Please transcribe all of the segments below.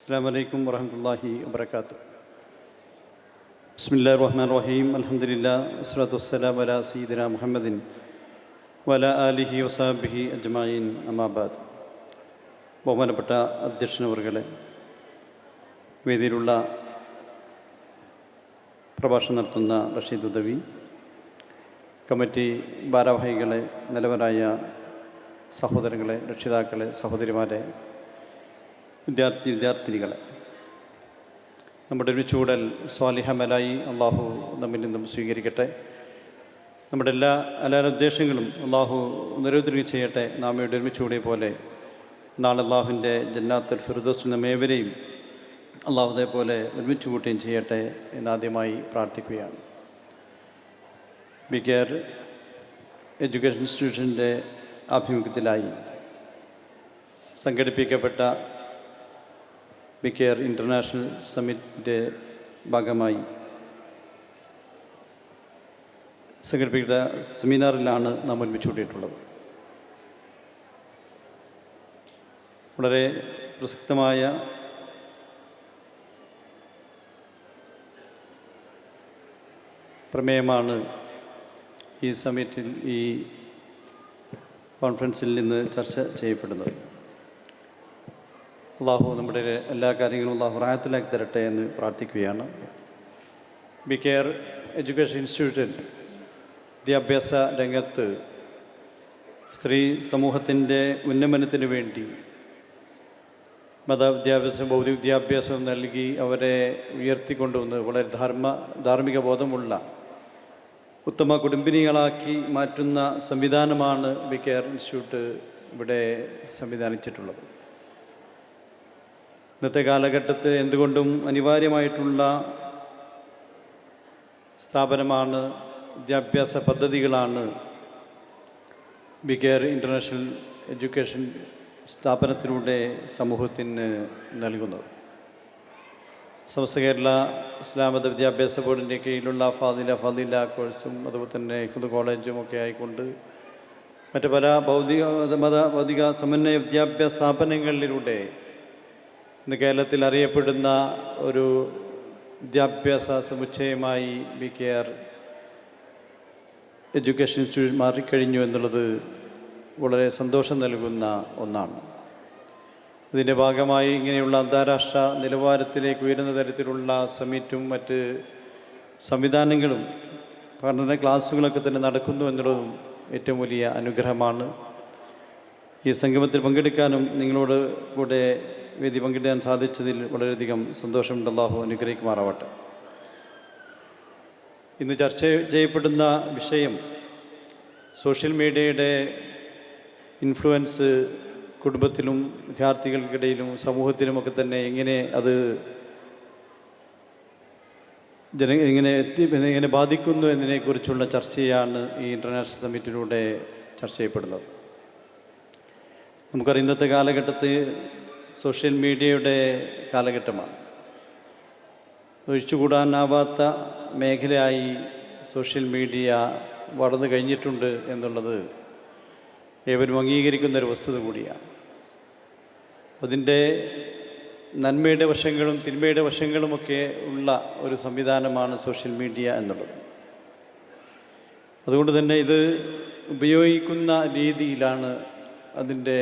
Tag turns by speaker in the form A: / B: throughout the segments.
A: അസ്സലാമു അലൈക്കും വറഹ്മത്തുള്ളാഹി വബറകാതുഹു. ബിസ്മില്ലാഹിർ റഹ്മാനിർ റഹീം. അൽഹംദുലില്ലാഹി വസ്സലാത്തു വസ്സലാമു അലാ സയ്യിദിനാ മുഹമ്മദിൻ വഅലാ ആലിഹി വസഹ്ബിഹി അജ്മഈൻ. അമ്മാ ബഅദ്. ബഹുമാനപ്പെട്ട അധ്യക്ഷനവർകളെ, വേദിയിലുള്ള പ്രഭാഷണം നടത്തുന്ന റഷീദ് ഉദവി, കമ്മിറ്റി ഭാരവാഹികളെ, നിലവരായ സഹോദരങ്ങളെ, രക്ഷിതാക്കളെ, സഹോദരിമാരെ, വിദ്യാർത്ഥിനികളെ, നമ്മുടെ ഒരു ചൂടൽ സ്വാലിഹമലായി അള്ളാഹു നമ്മിൽ നിന്നും സ്വീകരിക്കട്ടെ. നമ്മുടെ എല്ലാ ഉദ്ദേശങ്ങളും അള്ളാഹു നിരവധി ചെയ്യട്ടെ. നാം ഇവിടെ ഒരുമിച്ചൂടെ പോലെ നാളെ അള്ളാഹുവിൻ്റെ ജന്നാത്തുൽ ഫിർദൗസിൽ നമ്മേവരെയും അള്ളാഹു അതേപോലെ ഒരുമിച്ച് കൂട്ടുകയും ചെയ്യട്ടെ എന്നാദ്യമായി പ്രാർത്ഥിക്കുകയാണ്. ബി കെയർ എഡ്യൂക്കേഷൻ ഇൻസ്റ്റിറ്റ്യൂഷൻ്റെ ആഭിമുഖ്യത്തിലായി സംഘടിപ്പിക്കപ്പെട്ട ബി കെയർ ഇൻ്റർനാഷണൽ സമ്മിറ്റിൻ്റെ ഭാഗമായി സംഘടിപ്പിച്ച സെമിനാറിലാണ് നാം ഒരുമിച്ച് കൂട്ടിയിട്ടുള്ളത്. വളരെ പ്രസക്തമായ പ്രമേയമാണ് ഈ സമ്മിറ്റിൽ, ഈ കോൺഫറൻസിൽ നിന്ന് ചർച്ച ചെയ്യപ്പെടുന്നത്. അള്ളാഹു നമ്മുടെ എല്ലാ കാര്യങ്ങളും അള്ളാഹു റാഹത്തിലാക്കി തരട്ടെ എന്ന് പ്രാർത്ഥിക്കുകയാണ്. ബി കെയർ എഡ്യൂക്കേഷൻ ഇൻസ്റ്റിറ്റ്യൂട്ടിൽ വിദ്യാഭ്യാസ രംഗത്ത് സ്ത്രീ സമൂഹത്തിൻ്റെ ഉന്നമനത്തിന് വേണ്ടി മതവിദ്യാഭ്യാസം, ഭൗതിക വിദ്യാഭ്യാസം നൽകി അവരെ ഉയർത്തിക്കൊണ്ടുവന്ന് വളരെ ധാർമ്മിക ബോധമുള്ള ഉത്തമ കുടുംബിനികളാക്കി മാറ്റുന്ന സംവിധാനമാണ് ബി കെയർ ഇൻസ്റ്റിറ്റ്യൂട്ട് ഇവിടെ സംവിധാനിച്ചിട്ടുള്ളത്. ഇന്നത്തെ കാലഘട്ടത്തിൽ എന്തുകൊണ്ടും അനിവാര്യമായിട്ടുള്ള സ്ഥാപനമാണ്, വിദ്യാഭ്യാസ പദ്ധതികളാണ് ബി കെയർ ഇൻ്റർനാഷണൽ എഡ്യൂക്കേഷൻ സ്ഥാപനത്തിലൂടെ സമൂഹത്തിന് നൽകുന്നത്. സമസ്ത കേരള ഇസ്ലാം മത വിദ്യാഭ്യാസ ബോർഡിൻ്റെ കീഴിലുള്ള ഫാദില കോഴ്സും അതുപോലെ തന്നെ ഹിഫ്ദ് കോളേജും ഒക്കെ ആയിക്കൊണ്ട് മറ്റ് പല ഭൗതിക സമന്വയ വിദ്യാഭ്യാസ സ്ഥാപനങ്ങളിലൂടെ ഇന്ന് കേരളത്തിൽ അറിയപ്പെടുന്ന ഒരു വിദ്യാഭ്യാസ സമുച്ചയമായി ബി കെയർ എഡ്യൂക്കേഷൻ ഇൻസ്റ്റിറ്റ്യൂട്ട് മാറിക്കഴിഞ്ഞു എന്നുള്ളത് വളരെ സന്തോഷം നൽകുന്ന ഒന്നാണ്. ഇതിൻ്റെ ഭാഗമായി ഇങ്ങനെയുള്ള അന്താരാഷ്ട്ര നിലവാരത്തിലേക്ക് ഉയരുന്ന തരത്തിലുള്ള സമ്മിറ്റും മറ്റ് സംവിധാനങ്ങളും പഠന ക്ലാസ്സുകളൊക്കെ തന്നെ നടക്കുന്നു എന്നുള്ളതും ഏറ്റവും വലിയ അനുഗ്രഹമാണ്. ഈ സംഗമത്തിൽ പങ്കെടുക്കാനും നിങ്ങളോട് കൂടെ വേദി പങ്കിടാൻ സാധിച്ചതിൽ വളരെയധികം സന്തോഷമുണ്ട്. അല്ലാഹു അനുഗ്രഹിക്കുമാറാവട്ടെ. ഇന്ന് ചർച്ച ചെയ്യപ്പെടുന്ന വിഷയം സോഷ്യൽ മീഡിയയുടെ ഇൻഫ്ലുവൻസ് കുടുംബത്തിലും വിദ്യാർത്ഥികൾക്കിടയിലും സമൂഹത്തിലുമൊക്കെ തന്നെ എങ്ങനെ അത് എങ്ങനെ ബാധിക്കുന്നു എന്നതിനെക്കുറിച്ചുള്ള ചർച്ചയാണ് ഈ ഇൻ്റർനാഷണൽ സമ്മിറ്റിലൂടെ ചർച്ച ചെയ്യപ്പെടുന്നത്. നമുക്കറിയാം, ഇന്നത്തെ കാലഘട്ടത്തിൽ സോഷ്യൽ മീഡിയയുടെ കാലഘട്ടമാണ്. ഒഴിച്ചുകൂടാനാവാത്ത മേഖലയായി സോഷ്യൽ മീഡിയ വളർന്നു കഴിഞ്ഞിട്ടുണ്ട് എന്നുള്ളത് ഏവരും അംഗീകരിക്കുന്നൊരു വസ്തുത കൂടിയാണ്. അതിൻ്റെ നന്മയുടെ വശങ്ങളും തിന്മയുടെ വശങ്ങളുമൊക്കെ ഉള്ള ഒരു സംവിധാനമാണ് സോഷ്യൽ മീഡിയ എന്നുള്ളത്. അതുകൊണ്ട് തന്നെ ഇത് ഉപയോഗിക്കുന്ന രീതിയിലാണ് അതിൻ്റെ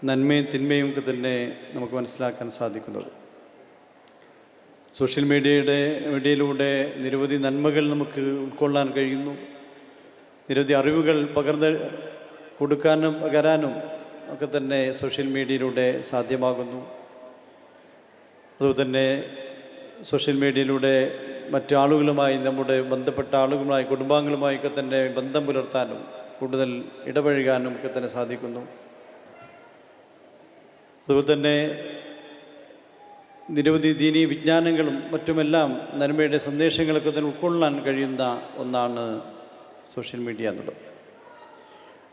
A: നന്മയും തിന്മയും ഒക്കെ തന്നെ നമുക്ക് മനസ്സിലാക്കാൻ സാധിക്കുന്നത്. സോഷ്യൽ മീഡിയയിലൂടെ നിരവധി നന്മകൾ നമുക്ക് ഉൾക്കൊള്ളാൻ കഴിയുന്നു. നിരവധി അറിവുകൾ പകരാനും ഒക്കെ തന്നെ സോഷ്യൽ മീഡിയയിലൂടെ സാധ്യമാകുന്നു. അതുപോലെ തന്നെ സോഷ്യൽ മീഡിയയിലൂടെ മറ്റു ആളുകളുമായി, നമ്മുടെ ബന്ധപ്പെട്ട ആളുകളുമായി, കുടുംബാംഗങ്ങളുമായൊക്കെ തന്നെ ബന്ധം പുലർത്താനും കൂടുതൽ ഇടപഴകാനും ഒക്കെ തന്നെ സാധിക്കുന്നു. അതുപോലെ തന്നെ നിരവധി ദീനീ വിജ്ഞാനങ്ങളും മറ്റുമെല്ലാം നന്മയുടെ സന്ദേശങ്ങളൊക്കെ തന്നെ ഉൾക്കൊള്ളാൻ കഴിയുന്ന ഒന്നാണ് സോഷ്യൽ മീഡിയ എന്നുള്ളത്.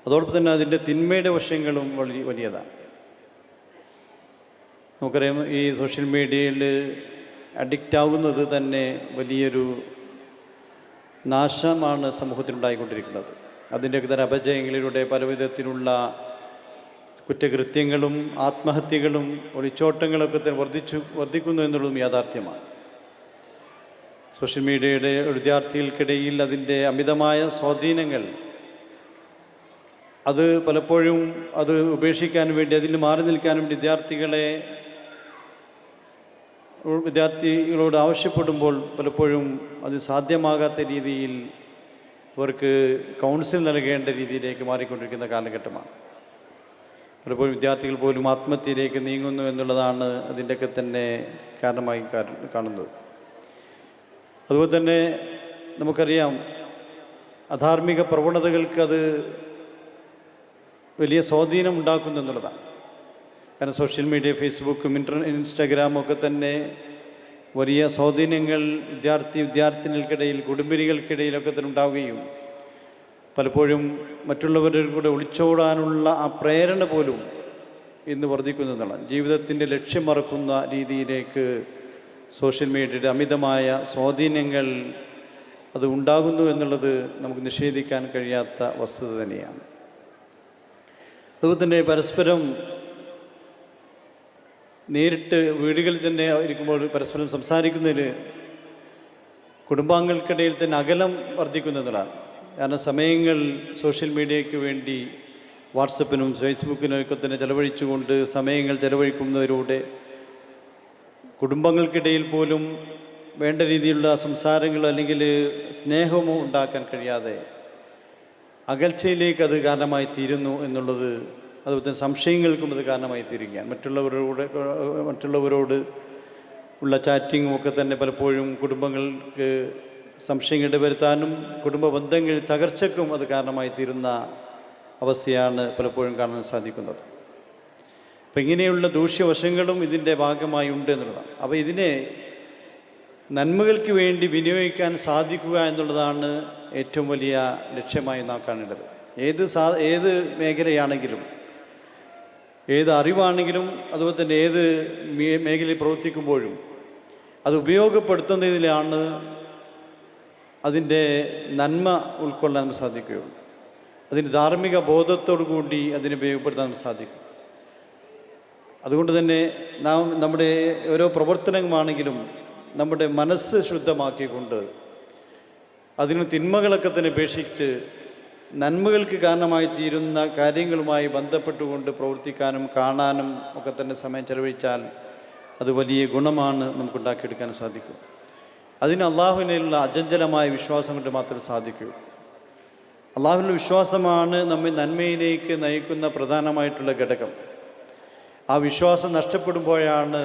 A: അതോടൊപ്പം തന്നെ അതിൻ്റെ തിന്മയുടെ വശങ്ങളും വലിയതാണ്. നമുക്കറിയാം, ഈ സോഷ്യൽ മീഡിയയിൽ അഡിക്റ്റ് ആകുന്നത് തന്നെ വലിയൊരു നാശമാണ് സമൂഹത്തിനുണ്ടായിക്കൊണ്ടിരിക്കുന്നത്. അതിൻ്റെയൊക്കെ തന്നെ അപജയങ്ങളിലൂടെ പലവിധത്തിലുള്ള കുറ്റകൃത്യങ്ങളും ആത്മഹത്യകളും ഒളിച്ചോട്ടങ്ങളൊക്കെ തന്നെ വർദ്ധിക്കുന്നു എന്നുള്ളതും യാഥാർത്ഥ്യമാണ്. സോഷ്യൽ മീഡിയയുടെ വിദ്യാർത്ഥികൾക്കിടയിൽ അതിൻ്റെ അമിതമായ സ്വാധീനങ്ങൾ അത് പലപ്പോഴും അത് ഉപേക്ഷിക്കാൻ വേണ്ടി, അതിൽ മാറി നിൽക്കാൻ വേണ്ടി വിദ്യാർത്ഥികളോട് ആവശ്യപ്പെടുമ്പോൾ പലപ്പോഴും അത് സാധ്യമാകാത്ത രീതിയിൽ അവർക്ക് കൗൺസിൽ നൽകേണ്ട രീതിയിലേക്ക് മാറിക്കൊണ്ടിരിക്കുന്ന കാലഘട്ടമാണ്. പലപ്പോഴും വിദ്യാർത്ഥികൾ പോലും ആത്മഹത്യയിലേക്ക് നീങ്ങുന്നു എന്നുള്ളതാണ് അതിൻ്റെയൊക്കെ തന്നെ കാരണമായി കാണുന്നത്. അതുപോലെ തന്നെ നമുക്കറിയാം, അധാർമിക പ്രവണതകൾക്ക് അത് വലിയ സ്വാധീനം ഉണ്ടാക്കുന്നു എന്നുള്ളതാണ്. കാരണം സോഷ്യൽ മീഡിയ, ഫേസ്ബുക്കും ഇൻസ്റ്റാഗ്രാമും ഒക്കെ തന്നെ വലിയ സ്വാധീനങ്ങൾ വിദ്യാർത്ഥിനികൾക്കിടയിൽ, കുടുംബിനികൾക്കിടയിലൊക്കെ തന്നെ ഉണ്ടാവുകയും പലപ്പോഴും മറ്റുള്ളവരുടെ കൂടെ ഒളിച്ചോടാനുള്ള ആ പ്രേരണ പോലും ഇന്ന് വർദ്ധിക്കുന്നതാണ്. ജീവിതത്തിൻ്റെ ലക്ഷ്യം മറക്കുന്ന രീതിയിലേക്ക് സോഷ്യൽ മീഡിയയുടെ അമിതമായ സ്വാധീനങ്ങൾ അത് ഉണ്ടാകുന്നു എന്നുള്ളത് നമുക്ക് നിഷേധിക്കാൻ കഴിയാത്ത വസ്തുത തന്നെയാണ്. അതുപോലെ തന്നെ പരസ്പരം നേരിട്ട് വീടുകളിൽ തന്നെ ഇരിക്കുമ്പോൾ പരസ്പരം സംസാരിക്കുന്നതിൽ കുടുംബാംഗങ്ങൾക്കിടയിൽ തന്നെ അകലം വർദ്ധിക്കുന്നു എന്നതാണ്. കാരണം സമയങ്ങൾ സോഷ്യൽ മീഡിയയ്ക്ക് വേണ്ടി വാട്സപ്പിനും ഫേസ്ബുക്കിനും ഒക്കെ തന്നെ ചെലവഴിച്ചുകൊണ്ട് സമയങ്ങൾ ചെലവഴിക്കുന്നതിലൂടെ കുടുംബങ്ങൾക്കിടയിൽ പോലും വേണ്ട രീതിയിലുള്ള സംസാരങ്ങളോ അല്ലെങ്കിൽ സ്നേഹമോ ഉണ്ടാക്കാൻ കഴിയാതെ അകൽച്ചയിലേക്ക് അത് കാരണമായി തീരുന്നു എന്നുള്ളത്, അതുപോലെ തന്നെ സംശയങ്ങൾക്കും അത് കാരണമായി തീരുകയാണ്. മറ്റുള്ളവരോട് ഉള്ള ചാറ്റിങ്ങും ഒക്കെ തന്നെ പലപ്പോഴും കുടുംബങ്ങൾക്ക് സംശയങ്ങൾ ഇടവരുത്താനും കുടുംബ ബന്ധങ്ങൾ തകർച്ചയ്ക്കും അത് കാരണമായി തീരുന്ന അവസ്ഥയാണ് പലപ്പോഴും കാണാൻ സാധിക്കുന്നത്. അപ്പം ഇങ്ങനെയുള്ള ദൂഷ്യവശങ്ങളും ഇതിൻ്റെ ഭാഗമായി ഉണ്ട് എന്നുള്ളതാണ്. അപ്പോൾ ഇതിനെ നന്മകൾക്ക് വേണ്ടി വിനിയോഗിക്കാൻ സാധിക്കുക എന്നുള്ളതാണ് ഏറ്റവും വലിയ ലക്ഷ്യമായി നാം കാണേണ്ടത്. ഏത് മേഖലയാണെങ്കിലും, ഏത് അറിവാണെങ്കിലും, അതുപോലെ തന്നെ ഏത് മേഖലയിൽ പ്രവർത്തിക്കുമ്പോഴും അത് ഉപയോഗപ്പെടുത്തുന്നതിലാണ് അതിൻ്റെ നന്മ ഉൾക്കൊള്ളാൻ നമുക്ക് സാധിക്കുകയുള്ളൂ. അതിന് ധാർമ്മിക ബോധത്തോടു കൂടി അതിനെ ഉപയോഗപ്പെടുത്താൻ നമുക്ക് സാധിക്കും. അതുകൊണ്ട് തന്നെ നമ്മുടെ ഓരോ പ്രവർത്തനമാണെങ്കിലും നമ്മുടെ മനസ്സ് ശുദ്ധമാക്കിക്കൊണ്ട് അതിന് തിന്മകളൊക്കെ തന്നെ ഉപേക്ഷിച്ച് നന്മകൾക്ക് കാരണമായി തീരുന്ന കാര്യങ്ങളുമായി ബന്ധപ്പെട്ടുകൊണ്ട് പ്രവർത്തിക്കാനും കാണാനും ഒക്കെ തന്നെ സമയം ചെലവഴിച്ചാൽ അത് വലിയ ഗുണമാണ് നമുക്കുണ്ടാക്കിയെടുക്കാൻ സാധിക്കും. അതിന് അള്ളാഹുവിനുള്ള അചഞ്ചലമായ വിശ്വാസം കൊണ്ട് മാത്രമേ സാധിക്കൂ. അള്ളാഹുവിൻ്റെ വിശ്വാസമാണ് നമ്മെ നന്മയിലേക്ക് നയിക്കുന്ന പ്രധാനമായിട്ടുള്ള ഘടകം. ആ വിശ്വാസം നഷ്ടപ്പെടുമ്പോഴാണ്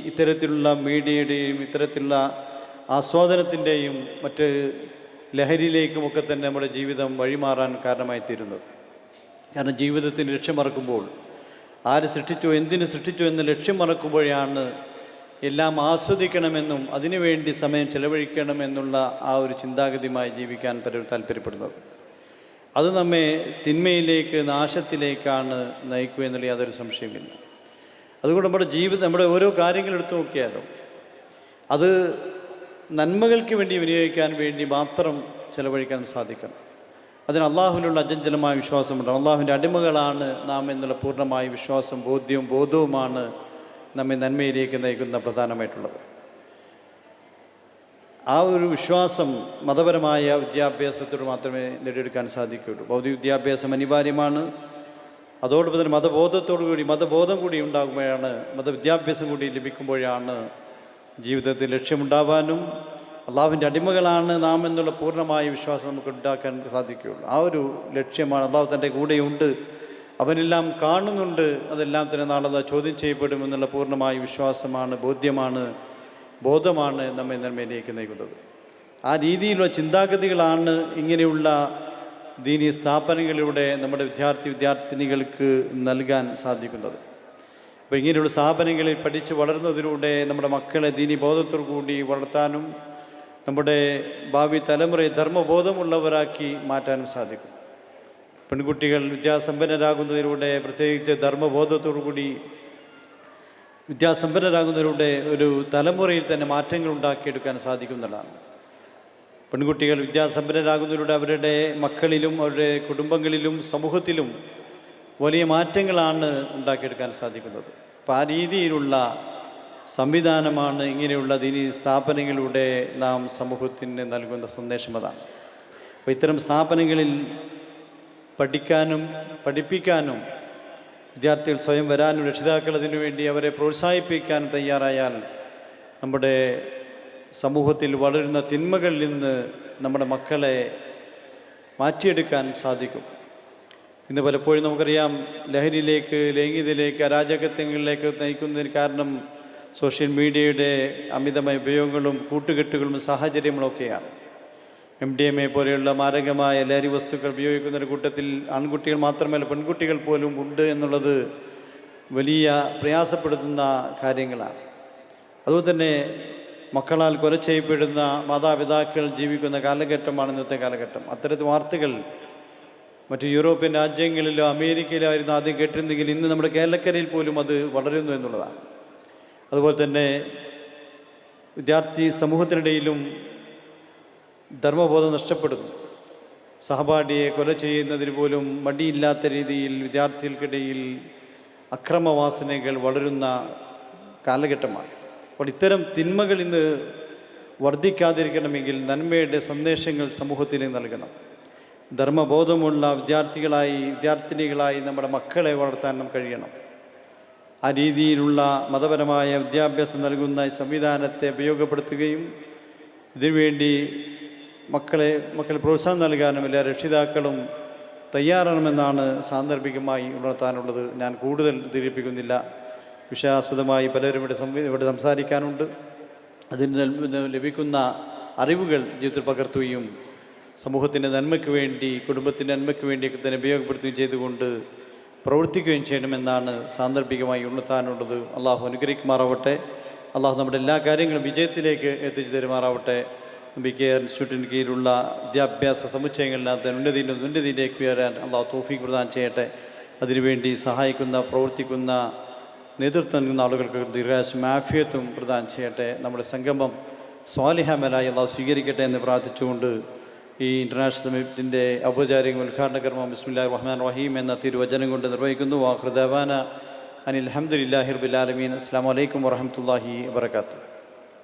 A: ഇത്തരത്തിലുള്ള മീഡിയയുടെയും ഇത്തരത്തിലുള്ള ആസ്വാദനത്തിൻ്റെയും മറ്റ് ലഹരിയിലേക്കുമൊക്കെ തന്നെ നമ്മുടെ ജീവിതം വഴിമാറാൻ കാരണമായി തീരുന്നത്. കാരണം ജീവിതത്തിന് ലക്ഷ്യം മറക്കുമ്പോൾ, ആര് സൃഷ്ടിച്ചോ എന്തിനു സൃഷ്ടിച്ചോ എന്ന ലക്ഷ്യം മറക്കുമ്പോഴാണ് എല്ലാം ആസ്വദിക്കണമെന്നും അതിനുവേണ്ടി സമയം ചെലവഴിക്കണമെന്നുള്ള ആ ഒരു ചിന്താഗതിയുമായി ജീവിക്കാൻ പലരും താല്പര്യപ്പെടുന്നത്. അത് നമ്മെ തിന്മയിലേക്ക്, നാശത്തിലേക്കാണ് നയിക്കുക എന്നുള്ള യാതൊരു സംശയമില്ല. അതുകൊണ്ട് നമ്മുടെ ഓരോ കാര്യങ്ങൾ എടുത്തു നോക്കിയാലും അത് നന്മകൾക്ക് വേണ്ടി വിനിയോഗിക്കാൻ വേണ്ടി മാത്രം ചെലവഴിക്കാൻ സാധിക്കണം. അതിന് അള്ളാഹുവിനുള്ള അചഞ്ചലമായ വിശ്വാസമുണ്ട്. അള്ളാഹുവിൻ്റെ അടിമകളാണ് നാം എന്നുള്ള പൂർണ്ണമായ വിശ്വാസം, ബോധവുമാണ് നമ്മെ നന്മയിലേക്ക് നയിക്കുന്ന പ്രധാനമായിട്ടുള്ളത്. ആ ഒരു വിശ്വാസം മതപരമായ വിദ്യാഭ്യാസത്തോട് മാത്രമേ നേടിയെടുക്കാൻ സാധിക്കുകയുള്ളൂ. ഭൗതിക വിദ്യാഭ്യാസം അനിവാര്യമാണ്. അതോടൊപ്പം തന്നെ മതബോധം കൂടി ഉണ്ടാകുമ്പോഴാണ്, മതവിദ്യാഭ്യാസം കൂടി ലഭിക്കുമ്പോഴാണ് ജീവിതത്തിൽ ലക്ഷ്യമുണ്ടാവാനും അള്ളാഹുവിൻ്റെ അടിമകളാണ് നാം എന്നുള്ള പൂർണ്ണമായ വിശ്വാസം നമുക്ക് ഉണ്ടാക്കാൻ സാധിക്കുകയുള്ളൂ. ആ ഒരു ലക്ഷ്യമാണ്. അള്ളാഹു തൻ്റെ കൂടെയുണ്ട്, അവനെല്ലാം കാണുന്നുണ്ട്, അതെല്ലാം തന്നെ നാളെ ചോദ്യം ചെയ്യപ്പെടുമെന്നുള്ള പൂർണ്ണമായ വിശ്വാസമാണ്, ബോധമാണ് നമ്മെ നന്മയിലേക്ക് നയിക്കുന്നത്. ആ രീതിയിലുള്ള ചിന്താഗതികളാണ് ഇങ്ങനെയുള്ള ദീനീ സ്ഥാപനങ്ങളിലൂടെ നമ്മുടെ വിദ്യാർത്ഥിനികൾക്ക് നൽകാൻ സാധിക്കുന്നത്. അപ്പോൾ ഇങ്ങനെയുള്ള സ്ഥാപനങ്ങളിൽ പഠിച്ച് വളരുന്നതിലൂടെ നമ്മുടെ മക്കളെ ദീനീ ബോധത്തോടു കൂടി വളർത്താനും നമ്മുടെ ഭാവി തലമുറയെ ധർമ്മബോധമുള്ളവരാക്കി മാറ്റാനും സാധിക്കും. പെൺകുട്ടികൾ വിദ്യാസമ്പന്നരാകുന്നതിലൂടെ, പ്രത്യേകിച്ച് ധർമ്മബോധത്തോടുകൂടി വിദ്യാസമ്പന്നരാകുന്നതിലൂടെ ഒരു തലമുറയിൽ തന്നെ മാറ്റങ്ങൾ ഉണ്ടാക്കിയെടുക്കാൻ സാധിക്കുന്നതാണ്. പെൺകുട്ടികൾ വിദ്യാസമ്പന്നരാകുന്നതിലൂടെ അവരുടെ മക്കളിലും അവരുടെ കുടുംബങ്ങളിലും സമൂഹത്തിലും വലിയ മാറ്റങ്ങളാണ് ഉണ്ടാക്കിയെടുക്കാൻ സാധിക്കുന്നത്. അപ്പോൾ ആ രീതിയിലുള്ള സംവിധാനമാണ് ഇങ്ങനെയുള്ള ദീനീ സ്ഥാപനങ്ങളിലൂടെ നാം സമൂഹത്തിന് നൽകുന്ന സന്ദേശം. അതാണ്. അപ്പോൾ ഇത്തരം സ്ഥാപനങ്ങളിൽ പഠിക്കാനും പഠിപ്പിക്കാനും വിദ്യാർത്ഥികൾ സ്വയം വരാനും രക്ഷിതാക്കൾ അതിനു വേണ്ടി അവരെ പ്രോത്സാഹിപ്പിക്കാനും തയ്യാറായാൽ നമ്മുടെ സമൂഹത്തിൽ വളരുന്ന തിന്മകളിൽ നിന്ന് നമ്മുടെ മക്കളെ മാറ്റിയെടുക്കാൻ സാധിക്കും. ഇന്ന് പലപ്പോഴും നമുക്കറിയാം, ലഹരിയിലേക്ക്, ലൈംഗികതയിലേക്ക്, അരാജകത്വങ്ങളിലേക്ക് നയിക്കുന്നതിന് കാരണം സോഷ്യൽ മീഡിയയുടെ അമിതമായ ഉപയോഗങ്ങളും കൂട്ടുകെട്ടുകളും സാഹചര്യങ്ങളൊക്കെയാണ്. MDMA പോലെയുള്ള മാരകമായ ലഹരി വസ്തുക്കൾ ഉപയോഗിക്കുന്ന ഒരു കൂട്ടത്തിൽ ആൺകുട്ടികൾ മാത്രമല്ല പെൺകുട്ടികൾ പോലും ഉണ്ട് എന്നുള്ളത് വലിയ പ്രയാസപ്പെടുത്തുന്ന കാര്യങ്ങളാണ്. അതുപോലെ തന്നെ മക്കളാൽ കൊല ചെയ്യപ്പെടുന്ന മാതാപിതാക്കൾ ജീവിക്കുന്ന കാലഘട്ടമാണ് ഇന്നത്തെ കാലഘട്ടം. അത്തരത്തിൽ വാർത്തകൾ മറ്റ് യൂറോപ്യൻ രാജ്യങ്ങളിലോ അമേരിക്കയിലോ ആയിരുന്നു ആദ്യം കേട്ടിരുന്നെങ്കിൽ ഇന്ന് നമ്മുടെ കേരളക്കരയിൽ പോലും അത് വളരുന്നു എന്നുള്ളതാണ്. അതുപോലെ തന്നെ വിദ്യാർത്ഥി സമൂഹത്തിനിടയിലും ധർമ്മബോധം നഷ്ടപ്പെടുന്നു. സഹപാഠിയെ കൊല ചെയ്യുന്നതിന് പോലും മടിയില്ലാത്ത രീതിയിൽ വിദ്യാർത്ഥികൾക്കിടയിൽ അക്രമവാസനകൾ വളരുന്ന കാലഘട്ടമാണ്. അപ്പോൾ ഇത്തരം തിന്മകൾ ഇന്ന് വർദ്ധിക്കാതിരിക്കണമെങ്കിൽ നന്മയുടെ സന്ദേശങ്ങൾ സമൂഹത്തിന് നൽകണം. ധർമ്മബോധമുള്ള വിദ്യാർത്ഥിനികളായി നമ്മുടെ മക്കളെ വളർത്താൻ നമുക്ക് കഴിയണം. ആ രീതിയിലുള്ള മതപരമായ വിദ്യാഭ്യാസം നൽകുന്ന ഈ സംവിധാനത്തെ ഉപയോഗപ്പെടുത്തുകയും ഇതിനുവേണ്ടി മക്കളെ പ്രോത്സാഹനം നൽകാനും എല്ലാ രക്ഷിതാക്കളും തയ്യാറാണെന്നാണ് സാന്ദർഭികമായി ഉണർത്താനുള്ളത്. ഞാൻ കൂടുതൽ ദീർഘിപ്പിക്കുന്നില്ല. വിഷയാസ്പദമായി പലരും ഇവിടെ സംസാരിക്കാനുണ്ട്. അതിന് ലഭിക്കുന്ന അറിവുകൾ ജീവിതത്തിൽ പകർത്തുകയും സമൂഹത്തിൻ്റെ നന്മയ്ക്ക് വേണ്ടി, കുടുംബത്തിൻ്റെ നന്മയ്ക്ക് വേണ്ടിയൊക്കെ തന്നെ ഉപയോഗപ്പെടുത്തുകയും ചെയ്തുകൊണ്ട് പ്രവർത്തിക്കുകയും ചെയ്യണമെന്നാണ് സാന്ദർഭികമായി ഉണർത്താനുള്ളത്. അള്ളാഹു അനുഗ്രഹിക്കുമാറാവട്ടെ. അള്ളാഹു നമ്മുടെ എല്ലാ കാര്യങ്ങളും വിജയത്തിലേക്ക് എത്തിച്ചു തരുമാറാവട്ടെ. BKR ഇൻസ്റ്റിറ്റ്യൂട്ടിന് കീഴിലുള്ള വിദ്യാഭ്യാസ സമുച്ചയങ്ങളിനകത്ത് ഉന്നതിയിലേക്ക് ഉയരാൻ അള്ളാഹു തൗഫീഖ് പ്രദാനം ചെയ്യട്ടെ. അതിനുവേണ്ടി സഹായിക്കുന്ന, പ്രവർത്തിക്കുന്ന, നേതൃത്വം നൽകുന്ന ആളുകൾക്ക് ദീർഘായുസ്സും ആഫിയത്തും പ്രദാനം ചെയ്യട്ടെ. നമ്മുടെ സംഗമം സ്വാലിഹമലായി അള്ളാഹു സ്വീകരിക്കട്ടെ എന്ന് പ്രാർത്ഥിച്ചുകൊണ്ട് ഈ ഇൻ്റർനാഷണൽ മീറ്റിൻ്റെ ഔപചാരിക ഉദ്ഘാടന കർമ്മം ബിസ്മില്ലാഹിർ റഹ്മാനിർ റഹീം എന്ന തിരുവചനം കൊണ്ട് നിർവഹിക്കുന്നു. വാഖിറു ദഅവാന അനിൽ ഹംദുലില്ലാഹി റബ്ബിൽ ആലമീൻ. അസ്സലാമു അലൈക്കും വറഹ്മത്തുള്ളാഹി വബറകാതുഹു.